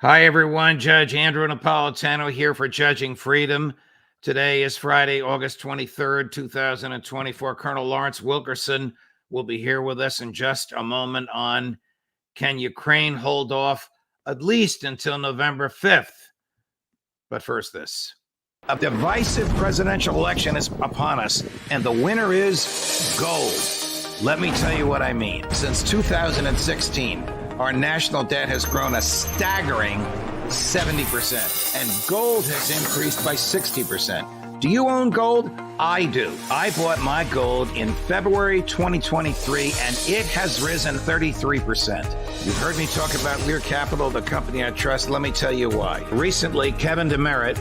Hi, everyone. Judge Andrew Napolitano here for Judging Freedom. Today is Friday, August 23rd, 2024. Colonel Lawrence Wilkerson will be here with us in just a moment on can Ukraine hold off at least until November 5th? But first, this. A divisive presidential election is upon us, and the winner is gold. Let me tell you what I mean. Since 2016, our national debt has grown a staggering 70%, and gold has increased by 60%. Do you own gold? I do. I bought my gold in February 2023, and it has risen 33%. You've heard me talk about Lear Capital, the company I trust. Let me tell you why. Recently, Kevin DeMeritt,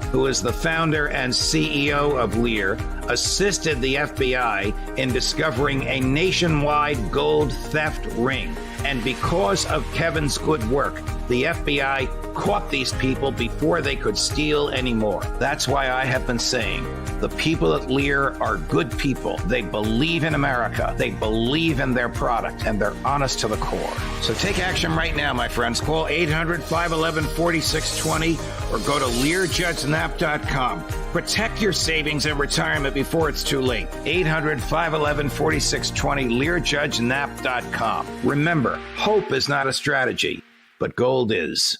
who is the founder and CEO of Lear, assisted the FBI in discovering a nationwide gold theft ring. And because of Kevin's good work, the FBI caught these people before they could steal anymore. That's why I have been saying the people at Lear are good people. They believe in America. They believe in their product, and they're honest to the core. So take action right now, my friends. Call 800-511-4620 or go to LearJudgeNap.com. Protect your savings and retirement before it's too late. 800-511-4620, LearJudgeNap.com. Remember, hope is not a strategy, but gold is.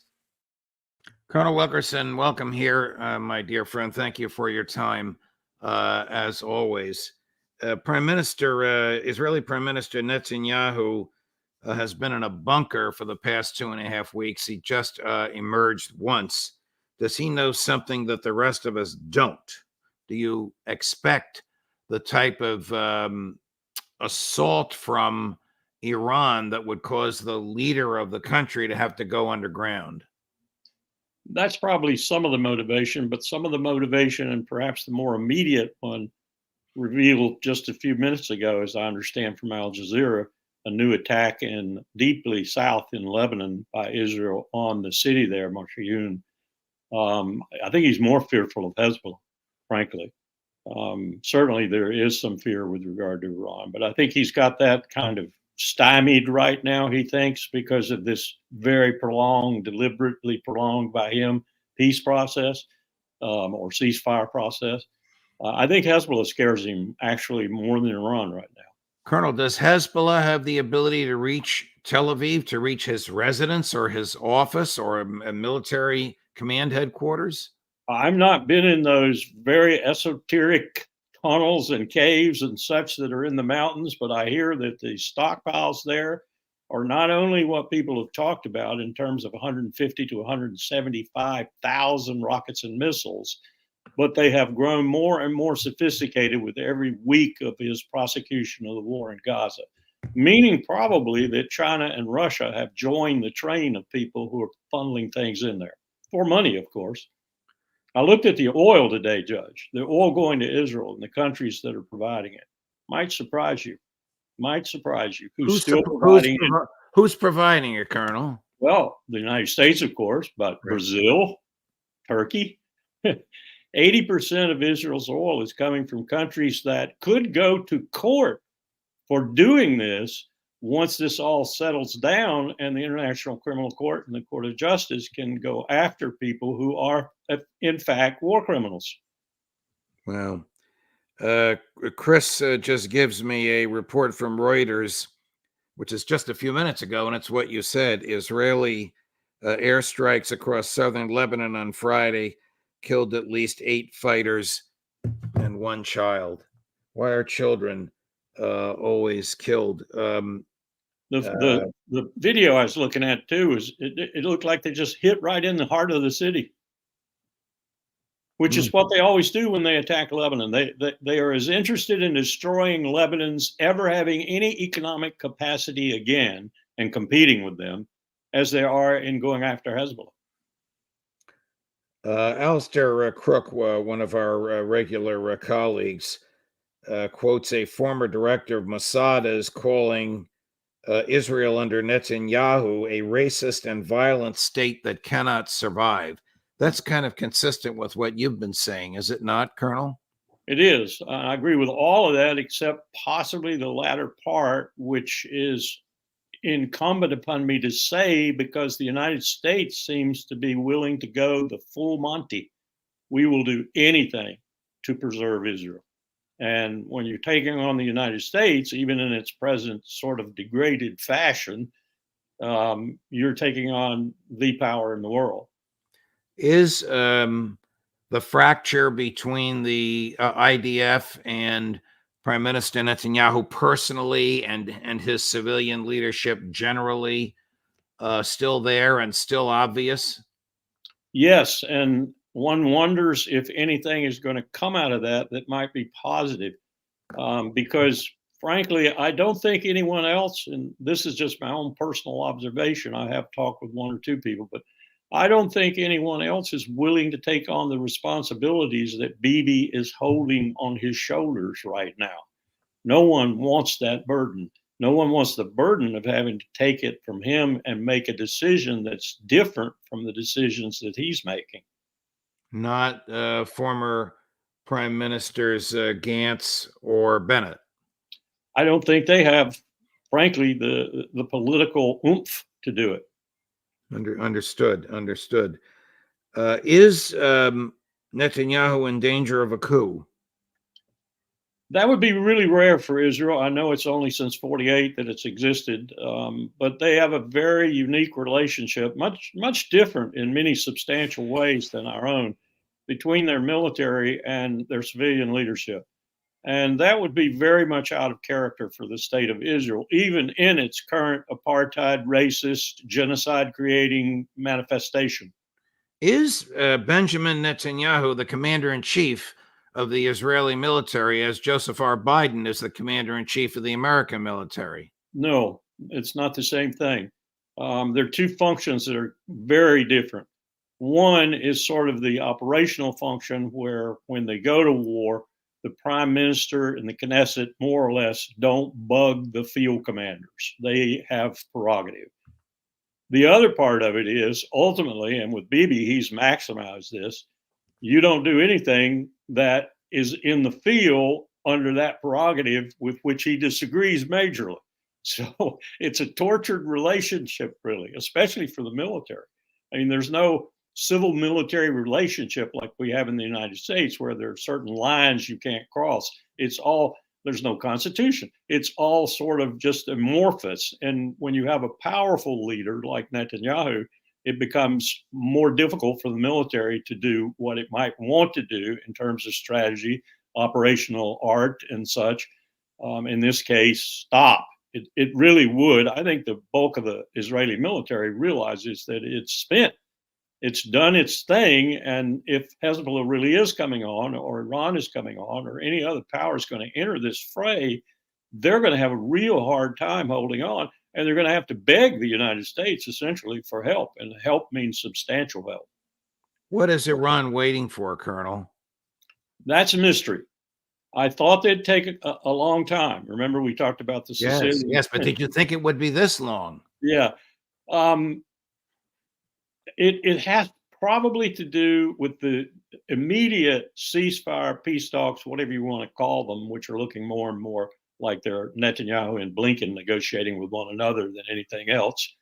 Colonel Wilkerson, welcome here, my dear friend. Thank you for your time, as always. Israeli Prime Minister Netanyahu has been in a bunker for the past 2.5 weeks. He just emerged once. Does he know something that the rest of us don't? Do you expect the type of assault from Iran that would cause the leader of the country to have to go underground? That's probably some of the motivation, but some of the motivation, and perhaps the more immediate one, revealed just a few minutes ago, as I understand from Al Jazeera, a new attack in deeply south in Lebanon by Israel on the city there, Marshayoun. I think he's more fearful of Hezbollah, frankly. Certainly there is some fear with regard to Iran, but I think he's got that kind of stymied right now, he thinks, because of this very prolonged, deliberately prolonged by him, peace process or ceasefire process. I think Hezbollah scares him actually more than Iran right now. Colonel, does Hezbollah have the ability to reach Tel Aviv, to reach his residence or his office or a military command headquarters? I've not been in those very esoteric tunnels and caves and such that are in the mountains, but I hear that the stockpiles there are not only what people have talked about in terms of 150 to 175,000 rockets and missiles, but they have grown more and more sophisticated with every week of his prosecution of the war in Gaza, meaning probably that China and Russia have joined the train of people who are funneling things in there for money, of course. I looked at the oil today, Judge. The oil going to Israel and the countries that are providing it might surprise you. Might surprise you. Who's providing it, Colonel? Well, the United States, of course, but Brazil, Turkey. 80% of Israel's oil is coming from countries that could go to court for doing this once this all settles down and the International Criminal Court and the Court of Justice can go after people who are, in fact, war criminals. Well, Chris just gives me a report from Reuters, which is just a few minutes ago, and it's what you said. Israeli airstrikes across southern Lebanon on Friday killed at least 8 fighters and 1 child. Why are children always killed? The video I was looking at too is it looked like they just hit right in the heart of the city, which is what they always do when they attack Lebanon. They are as interested in destroying Lebanon's ever having any economic capacity again and competing with them as they are in going after Hezbollah. Alistair Crook, one of our regular colleagues, quotes a former director of Mossad as calling Israel under Netanyahu a racist and violent state that cannot survive. That's kind of consistent with what you've been saying, is it not, Colonel? It is. I agree with all of that, except possibly the latter part, which is incumbent upon me to say, because the United States seems to be willing to go the full Monty. We will do anything to preserve Israel. And when you're taking on the United States, even in its present sort of degraded fashion, you're taking on the power in the world. Is the fracture between the IDF and Prime Minister Netanyahu personally and his civilian leadership generally still there and still obvious? Yes, and one wonders if anything is going to come out of that might be positive, because frankly, I don't think anyone else, and this is just my own personal observation, I have talked with one or two people, but I don't think anyone else is willing to take on the responsibilities that Bibi is holding on his shoulders right now. No one wants that burden. No one wants the burden of having to take it from him and make a decision that's different from the decisions that he's making. Not former Prime Ministers Gantz or Bennett. I don't think they have, frankly, the political oomph to do it. Understood. Is Netanyahu in danger of a coup? That would be really rare for Israel. I know it's only since 48 that it's existed, but they have a very unique relationship, much different in many substantial ways than our own, between their military and their civilian leadership. And that would be very much out of character for the state of Israel, even in its current apartheid, racist, genocide-creating manifestation. Is Benjamin Netanyahu the commander-in-chief of the Israeli military, as Joseph R. Biden is the commander-in-chief of the American military? No, it's not the same thing. They're two functions that are very different. One is sort of the operational function where when they go to war, the prime minister and the Knesset more or less don't bug the field commanders. They have prerogative. The other part of it is ultimately, and with Bibi, he's maximized this, you don't do anything that is in the field under that prerogative with which he disagrees majorly. So it's a tortured relationship, really, especially for the military. I mean, there's no civil military relationship like we have in the United States where there are certain lines you can't cross. It's all, there's no constitution. It's all sort of just amorphous. And when you have a powerful leader like Netanyahu, it becomes more difficult for the military to do what it might want to do in terms of strategy, operational art, and such. In this case, stop. It really would. I think the bulk of the Israeli military realizes that it's spent. It's done its thing. And if Hezbollah really is coming on, or Iran is coming on, or any other power is going to enter this fray, they're going to have a real hard time holding on. And they're going to have to beg the United States essentially for help. And help means substantial help. What is Iran waiting for, Colonel? That's a mystery. I thought they'd take a long time. Remember, we talked about the Sicilian. Yes, but did you think it would be this long? Yeah. It has probably to do with the immediate ceasefire, peace talks, whatever you want to call them, which are looking more and more like they're Netanyahu and Blinken negotiating with one another than anything else.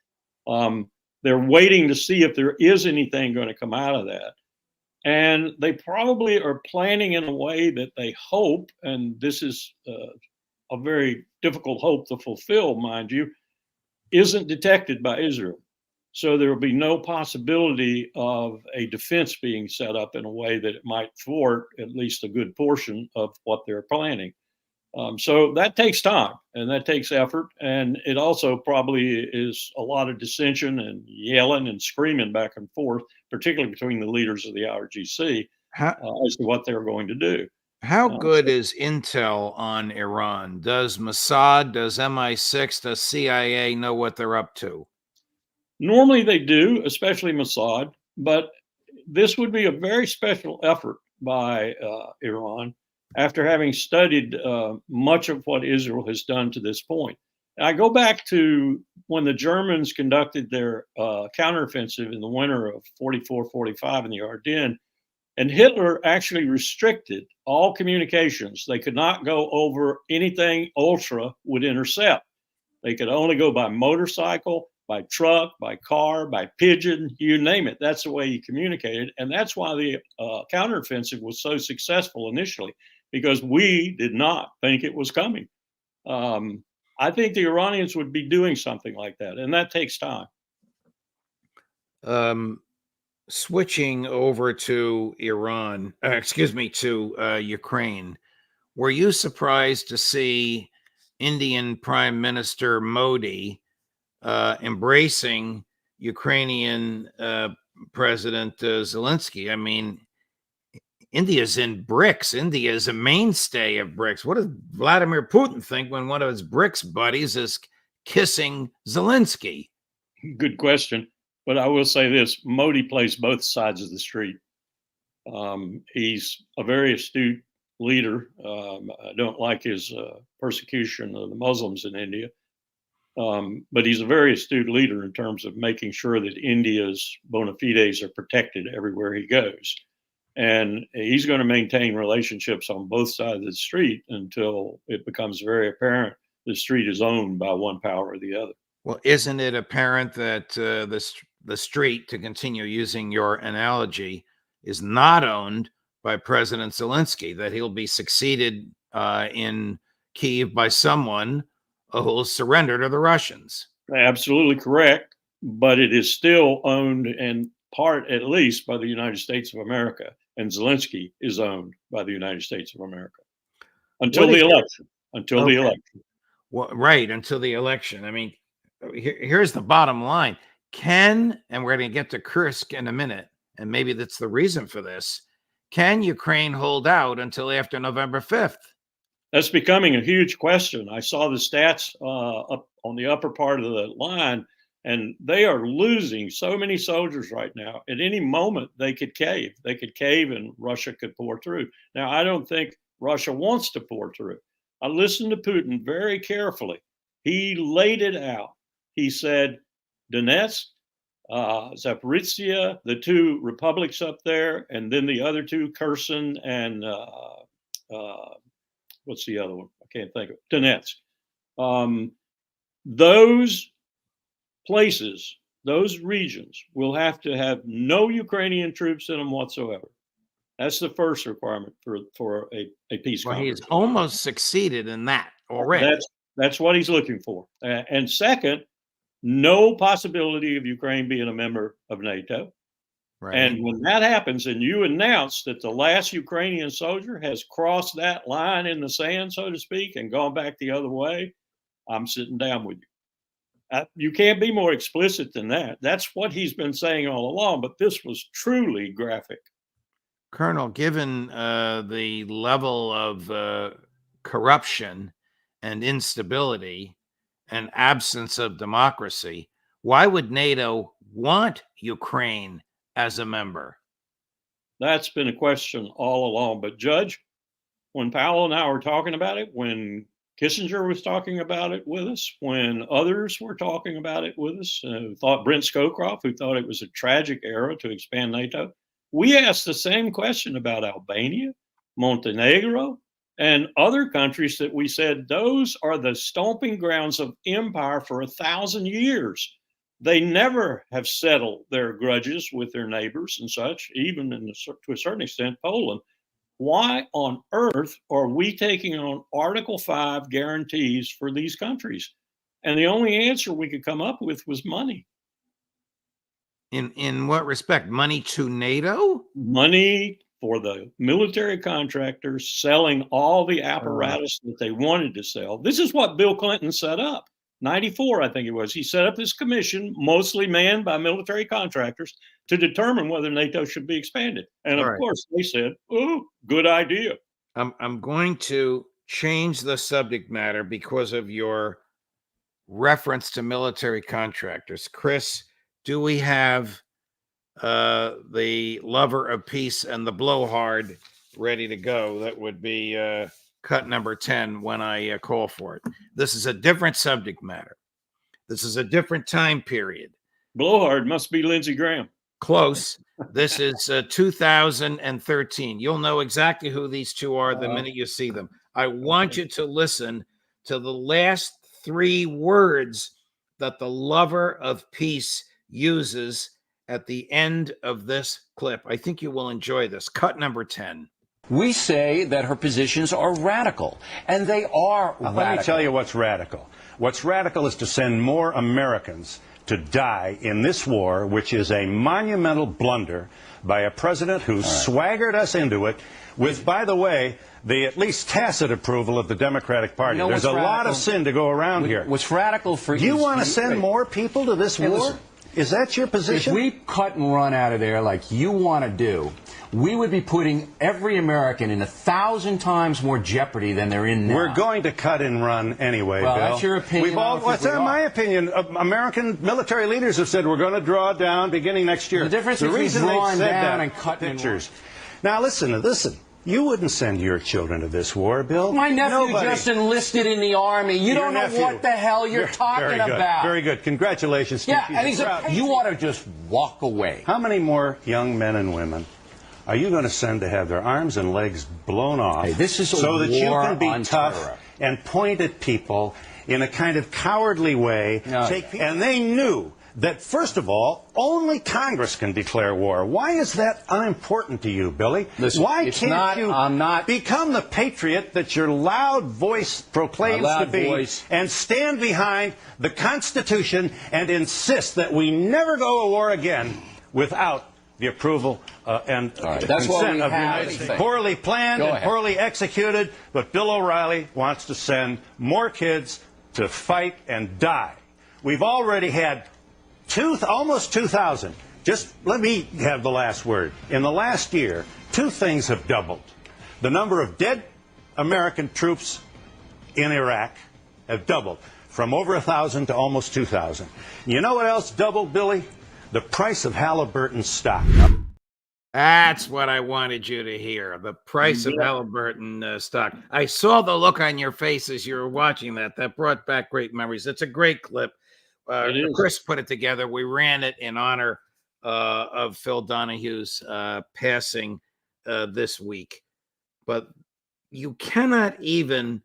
They're waiting to see if there is anything going to come out of that. And they probably are planning in a way that they hope, and this is a very difficult hope to fulfill, mind you, isn't detected by Israel. So there will be no possibility of a defense being set up in a way that it might thwart at least a good portion of what they're planning. So that takes time and that takes effort. And it also probably is a lot of dissension and yelling and screaming back and forth, particularly between the leaders of the IRGC as to what they're going to do. How good is intel on Iran? Does Mossad, does MI6, does CIA know what they're up to? Normally they do, especially Mossad, but this would be a very special effort by Iran after having studied much of what Israel has done to this point. And I go back to when the Germans conducted their counteroffensive in the winter of 44-45 in the Ardennes, and Hitler actually restricted all communications. They could not go over anything Ultra would intercept. They could only go by motorcycle, by truck, by car, by pigeon, you name it. That's the way he communicated. And that's why the counteroffensive was so successful initially, because we did not think it was coming. I think the Iranians would be doing something like that, and that takes time. Switching over to Ukraine, were you surprised to see Indian Prime Minister Modi embracing Ukrainian President Zelensky? I mean, India's in BRICS. India is a mainstay of BRICS. What does Vladimir Putin think when one of his BRICS buddies is kissing Zelensky? Good question. But I will say this, Modi plays both sides of the street. He's a very astute leader. I don't like his persecution of the Muslims in India. But he's a very astute leader in terms of making sure that India's bona fides are protected everywhere he goes. And he's going to maintain relationships on both sides of the street until it becomes very apparent the street is owned by one power or the other. Well, isn't it apparent that the street, to continue using your analogy, is not owned by President Zelensky, that he'll be succeeded in Kyiv by someone who will surrender to the Russians? Absolutely correct. But it is still owned in part, at least, by the United States of America. And Zelensky is owned by the United States of America until the election. Until the election. Well, right, until the election. I mean, here's the bottom line. And we're going to get to Kursk in a minute, and maybe that's the reason for this. Can Ukraine hold out until after November 5th? That's becoming a huge question. I saw the stats up on the upper part of the line, and they are losing so many soldiers right now. At any moment, they could cave. They could cave, and Russia could pour through. Now, I don't think Russia wants to pour through. I listened to Putin very carefully. He laid it out. He said, Donetsk, Zaporizhia, the two republics up there, and then the other two, Kherson and what's the other one? I can't think of it. Donetsk. Those places, those regions will have to have no Ukrainian troops in them whatsoever. That's the first requirement for a peace conference. He's almost succeeded in that already. That's what he's looking for. And second, no possibility of Ukraine being a member of NATO. Right. And when that happens, and you announce that the last Ukrainian soldier has crossed that line in the sand, so to speak, and gone back the other way, I'm sitting down with you. You can't be more explicit than that. That's what he's been saying all along, but this was truly graphic. Colonel, given the level of corruption and instability and absence of democracy, why would NATO want Ukraine as a member? That's been a question all along. But Judge, when Powell and I were talking about it, when Kissinger was talking about it with us, when others were talking about it with us, thought Brent Scowcroft, who thought it was a tragic era to expand NATO, we asked the same question about Albania, Montenegro, and other countries that we said those are the stomping grounds of empire for 1,000 years. They never have settled their grudges with their neighbors and such, even to a certain extent, Poland. Why on earth are we taking on Article 5 guarantees for these countries? And the only answer we could come up with was money. In what respect? Money to NATO? Money for the military contractors selling all the apparatus that they wanted to sell. This is what Bill Clinton set up. 94, I think it was. He set up this commission, mostly manned by military contractors, to determine whether NATO should be expanded. And of course, they said, oh, good idea. I'm going to change the subject matter because of your reference to military contractors. Chris, do we have the lover of peace and the blowhard ready to go? That would be cut number 10 when I call for it. This is a different subject matter. This is a different time period. Blowhard must be Lindsey Graham. Close. This is 2013. You'll know exactly who these two are the minute you see them. I want you to listen to the last 3 words that the lover of peace uses at the end of this clip. I think you will enjoy this. Cut number 10. We say that her positions are radical, and they are radical. Let me tell you what's radical. What's radical is to send more Americans to die in this war, which is a monumental blunder by a president who swaggered us into it with, by the way, the at least tacit approval of the Democratic Party. You know, there's a lot of sin to go around here. What's radical for you? Do you want to send more people to this war? Listen, is that your position? If we cut and run out of there like you want to do, we would be putting every American in 1,000 times more jeopardy than they're in now. We're going to cut and run anyway, well, Bill. That's your opinion. What's my opinion? American military leaders have said we're going to draw down beginning next year. The difference between drawing down and cutting pictures. Now listen. You wouldn't send your children to this war, Bill. My nephew just enlisted in the Army. You don't know what the hell you're talking about. Very good. Congratulations. Yeah, and you ought to just walk away. How many more young men and women are you going to send to have their arms and legs blown off this is so that you can be tough terror. And point at people in a kind of cowardly way? And they knew that, first of all, only Congress can declare war. Why is that unimportant to you, Billy? Listen, why can't you become the patriot that your loud voice proclaims to be and stand behind the Constitution and insist that we never go to war again without the approval and the consent of the United States? Poorly planned and poorly executed, but Bill O'Reilly wants to send more kids to fight and die. We've already had almost 2,000. Just let me have the last word. In the last year, 2 things have doubled. The number of dead American troops in Iraq have doubled from over 1,000 to almost 2,000. You know what else doubled, Billy? The price of Halliburton stock. That's what I wanted you to hear. The price of Halliburton stock. I saw the look on your face as you were watching that. That brought back great memories. It's a great clip. Chris put it together. We ran it in honor of Phil Donahue's passing this week. But you cannot even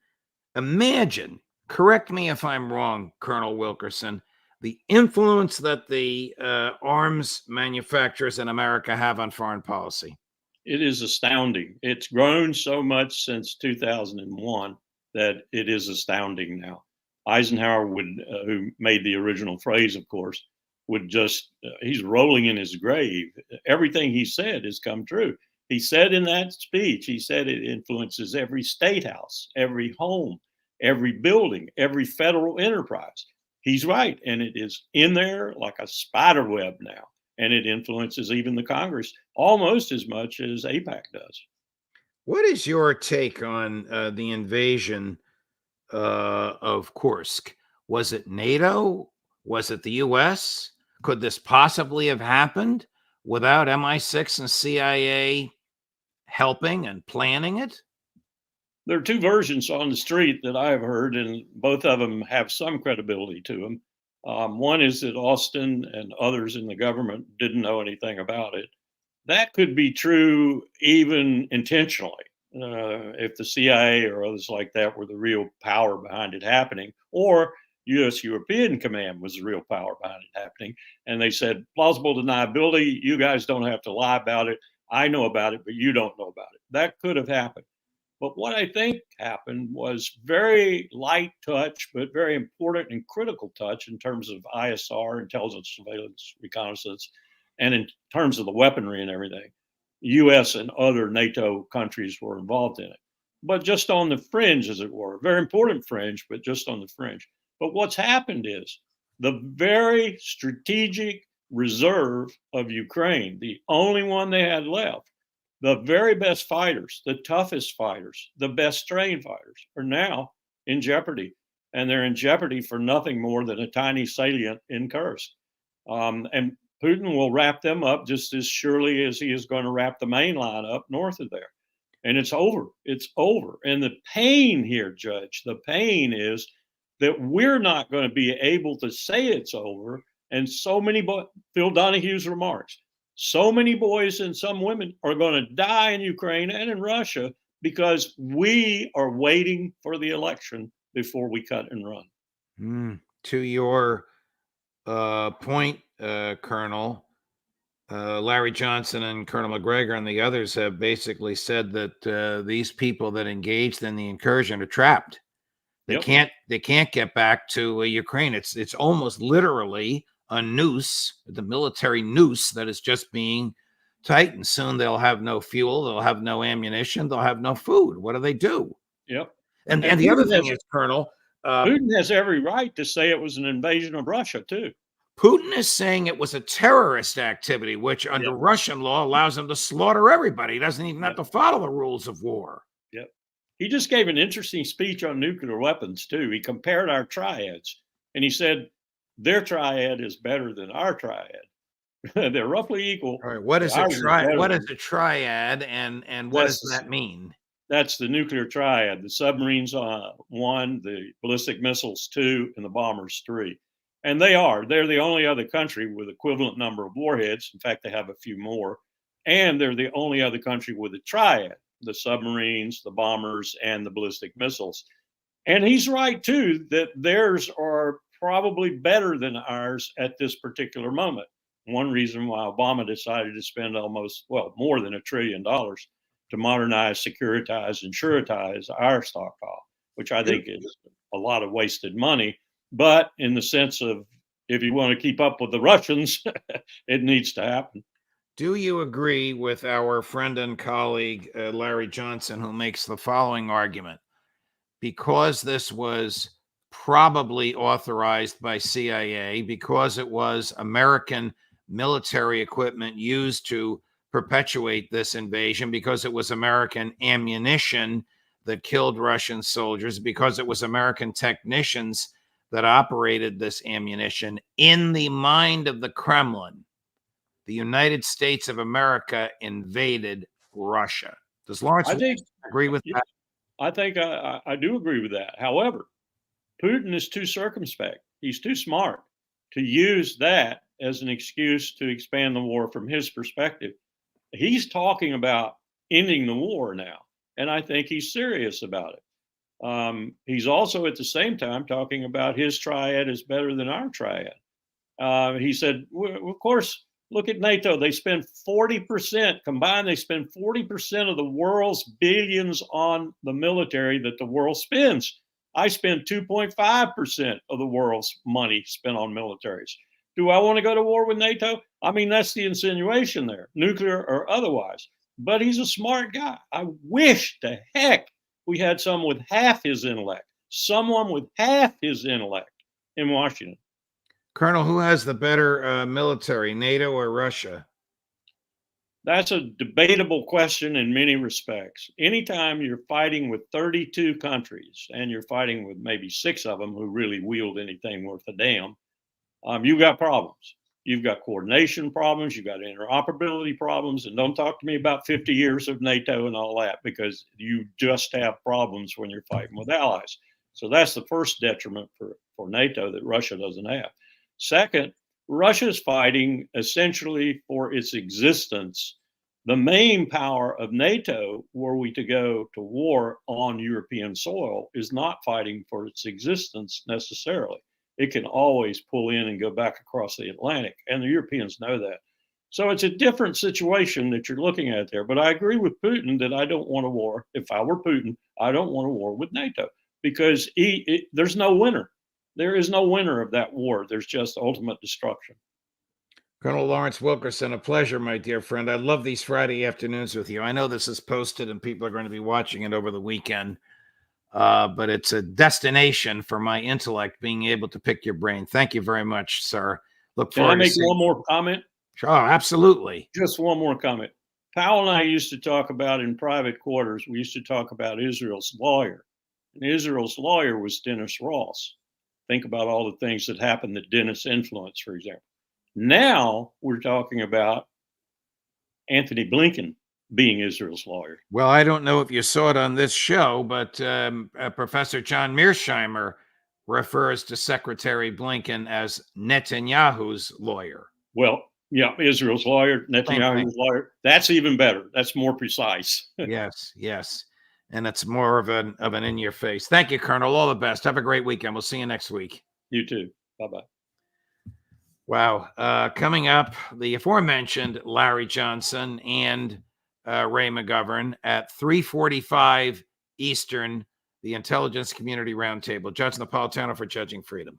imagine, correct me if I'm wrong, Colonel Wilkerson, the influence that the arms manufacturers in America have on foreign policy. It is astounding. It's grown so much since 2001 that it is astounding now. Eisenhower who made the original phrase, of course, would just, he's rolling in his grave. Everything he said has come true. He said in that speech, he said it influences every state house, every home, every building, every federal enterprise. He's right. And it is in there like a spider web now. And it influences even the Congress almost as much as AIPAC does. What is your take on the invasion of Kursk? Was it NATO? Was it the U.S.? Could this possibly have happened without MI6 and CIA helping and planning it? There are 2 versions on the street that I've heard, and both of them have some credibility to them. One is that Austin and others in the government didn't know anything about it. That could be true even intentionally. If the CIA or others like that were the real power behind it happening, or U.S. European Command was the real power behind it happening, and they said, plausible deniability, you guys don't have to lie about it. I know about it, but you don't know about it. That could have happened. But what I think happened was very light touch, but very important and critical touch in terms of ISR, intelligence, surveillance, reconnaissance, and in terms of the weaponry and everything. U.S. and other NATO countries were involved in it, but just on the fringe, as it were. Very important fringe, but just on the fringe. But what's happened is the very strategic reserve of Ukraine, the only one they had left, the very best fighters, the toughest fighters, the best trained fighters are now in jeopardy. And they're in jeopardy for nothing more than a tiny salient in Kursk. And Putin will wrap them up just as surely as he is going to wrap the main line up north of there. And it's over. It's over. And the pain here, Judge, the pain is that we're not going to be able to say it's over. And so many, Phil Donahue's remarks, so many boys and some women are going to die in Ukraine and in Russia because we are waiting for the election before we cut and run. To your point, Colonel, Larry Johnson and Colonel McGregor and the others have basically said that these people that engaged in the incursion are trapped. They can't get back to Ukraine. It's almost literally a noose, the military noose that is just being tightened. Soon they'll have no fuel, they'll have no ammunition, they'll have no food. What do they do? Yep. And the other thing is, Colonel, Putin has every right to say it was an invasion of Russia too. Putin is saying it was a terrorist activity, which under Russian law allows him to slaughter everybody. He doesn't even have to follow the rules of war. Yep. He just gave an interesting speech on nuclear weapons too. He compared our triads, and he said their triad is better than our triad. They're roughly equal. All right. What is a triad? What is a triad, and what does that mean? That's the nuclear triad. The submarines 1, the ballistic missiles 2, and the bombers 3. And they're the only other country with equivalent number of warheads. In fact, they have a few more. And they're the only other country with a triad, the submarines, the bombers, and the ballistic missiles. And he's right, too, that theirs are probably better than ours at this particular moment. One reason why Obama decided to spend more than $1 trillion to modernize, securitize, and suretize our stockpile, which I think is a lot of wasted money. But in the sense of, if you want to keep up with the Russians, it needs to happen. Do you agree with our friend and colleague, Larry Johnson, who makes the following argument? Because this was probably authorized by CIA, because it was American military equipment used to perpetuate this invasion, because it was American ammunition that killed Russian soldiers, because it was American technicians that operated this ammunition, in the mind of the Kremlin, the United States of America invaded Russia. Does Lawrence agree with that? I think I do agree with that. However, Putin is too circumspect. He's too smart to use that as an excuse to expand the war from his perspective. He's talking about ending the war now, and I think he's serious about it. He's also at the same time talking about his triad is better than our triad. He said, of course, look at NATO. They spend 40% combined. They spend 40% of the world's billions on the military that the world spends. I spend 2.5% of the world's money spent on militaries. Do I want to go to war with NATO? I mean, that's the insinuation there, nuclear or otherwise. But he's a smart guy. I wish to heck we had someone with half his intellect in Washington. Colonel, who has the better military, NATO or Russia? That's a debatable question in many respects. Anytime you're fighting with 32 countries and you're fighting with maybe 6 of them who really wield anything worth a damn, you've got problems. You've got coordination problems. You've got interoperability problems. And don't talk to me about 50 years of NATO and all that, because you just have problems when you're fighting with allies. So that's the first detriment for NATO that Russia doesn't have. Second, Russia's fighting essentially for its existence. The main power of NATO, were we to go to war on European soil, is not fighting for its existence necessarily. It can always pull in and go back across the Atlantic, and the Europeans know that. So it's a different situation that you're looking at there. But I agree with Putin that I don't want a war. If I were Putin, I don't want a war with NATO, because there's no winner. There is no winner of that war. There's just ultimate destruction. Colonel Lawrence Wilkerson, a pleasure, my dear friend. I love these Friday afternoons with you. I know this is posted and people are going to be watching it over the weekend. But it's a destination for my intellect, being able to pick your brain. Thank you very much, sir. Look forward. Can I make one more comment? Sure, absolutely. Just one more comment. Powell and I used to talk about in private quarters, we used to talk about Israel's lawyer. And Israel's lawyer was Dennis Ross. Think about all the things that happened that Dennis influenced, for example. Now we're talking about Anthony Blinken being Israel's lawyer. Well, I don't know if you saw it on this show, but Professor John Mearsheimer refers to Secretary Blinken as Netanyahu's lawyer. Well, yeah, Israel's lawyer, Netanyahu's lawyer. That's even better. That's more precise. Yes. And it's more of an in your face. Thank you, Colonel. All the best. Have a great weekend. We'll see you next week. You too. Bye-bye. Wow. Coming up, the aforementioned Larry Johnson and Ray McGovern at 3:45 Eastern, the Intelligence Community Roundtable. Judge Napolitano for Judging Freedom.